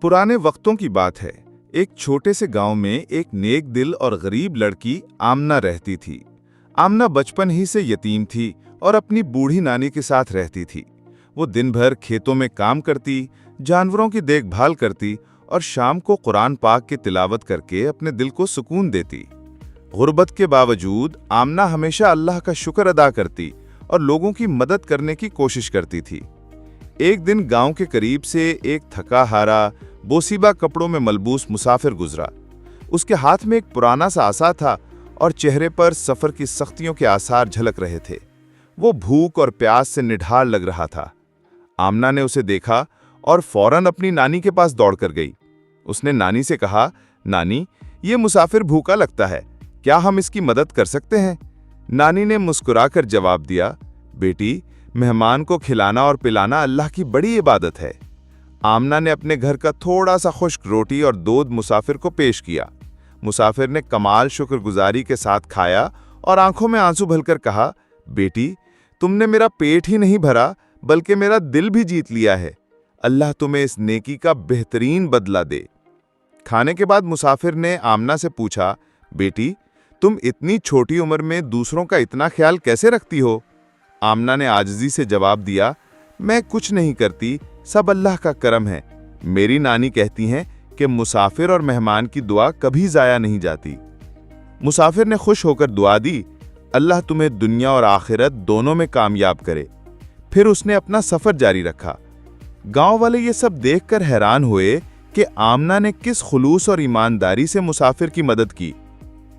पुराने वक्तों की बात है। एक छोटे से गांव में एक नेक दिल और गरीब लड़की आमना रहती थी। आमना बचपन ही से यतीम थी और अपनी बूढ़ी नानी के साथ रहती थी। वो दिन भर खेतों में काम करती, जानवरों की देखभाल करती और शाम को कुरान पाक की तिलावत करके अपने दिल को सुकून देती। गुर्बत के बावजूद आमना हमेशा अल्लाह का शुक्र अदा करती और लोगों की मदद करने की कोशिश करती थी। एक दिन गांव के करीब से एक थका हारा, बोसीबा कपड़ों में मलबूस मुसाफिर गुजरा। उसके हाथ में एक पुराना सा आसा था और चेहरे पर सफर की सख्तियों के आसार झलक रहे थे। वो भूख और प्यास से निढाल लग रहा था। आमना ने उसे देखा और फौरन अपनी नानी के पास दौड़कर गई। उसने नानी से कहा, नानी, ये मुसाफिर भूखा लगता है, क्या हम इसकी मदद कर सकते हैं? नानी ने मुस्कुराकर जवाब दिया, बेटी, मेहमान को खिलाना और पिलाना अल्लाह की बड़ी इबादत है। आमना ने अपने घर का थोड़ा सा खुश्क रोटी और दूध मुसाफिर को पेश किया। मुसाफिर ने कमाल शुक्रगुजारी के साथ खाया और आंखों में आंसू भरकर कहा, बेटी, तुमने मेरा पेट ही नहीं भरा बल्कि मेरा दिल भी जीत लिया है। अल्लाह तुम्हें इस नेकी का बेहतरीन बदला दे। खाने के बाद मुसाफिर ने आमना से पूछा, बेटी, तुम इतनी छोटी उम्र में दूसरों का इतना ख्याल कैसे रखती हो? आमना ने आजिज़ी से जवाब दिया, मैं कुछ नहीं करती, सब अल्लाह का करम है। मेरी नानी कहती हैं कि मुसाफिर और मेहमान की दुआ कभी ज़ाया नहीं जाती। मुसाफिर ने खुश होकर दुआ दी, अल्लाह तुम्हें दुनिया और आखिरत दोनों में कामयाब करे। फिर उसने अपना सफ़र जारी रखा। गांव वाले ये सब देखकर हैरान हुए कि आमना ने किस खुलूस और ईमानदारी से मुसाफिर की मदद की।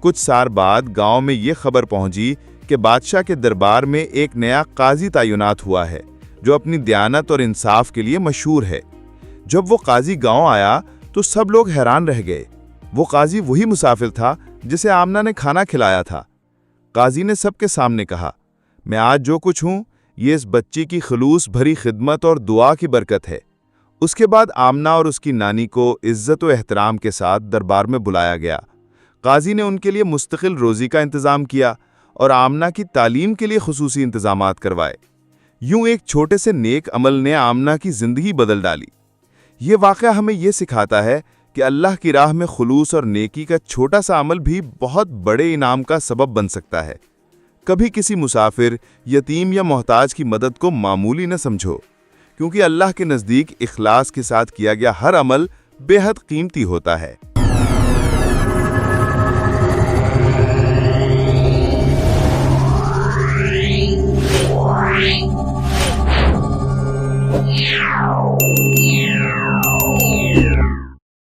कुछ साल बाद गांव में ये खबर पहुंची कि बादशाह के दरबार में एक नया काजी तैनात हुआ है जो अपनी दयानत और इंसाफ के लिए मशहूर है। जब वो काजी गांव आया तो सब लोग हैरान रह गए। वो काजी वही मुसाफिर था जिसे आमना ने खाना खिलाया था। काजी ने सबके सामने कहा, मैं आज जो कुछ हूं ये इस बच्ची की खलूस भरी खिदमत और दुआ की बरकत है। उसके बाद आमना और उसकी नानी को इज्जत और एहतराम के साथ दरबार में बुलाया गया। काजी ने उनके लिए मुस्तकिल रोज़ी का इंतज़ाम किया और आमना की तालीम के लिए खुसूसी इंतज़ामात करवाए। यूं एक छोटे से नेक अमल ने आमना की ज़िंदगी बदल डाली। ये वाक़या हमें ये सिखाता है कि अल्लाह की राह में खुलूस और नेकी का छोटा सा अमल भी बहुत बड़े इनाम का सबब बन सकता है। कभी किसी मुसाफिर, यतीम या मोहताज की मदद को मामूली न समझो, क्योंकि अल्लाह के नज़दीक इखलास के साथ किया गया हर अमल बेहद कीमती होता है।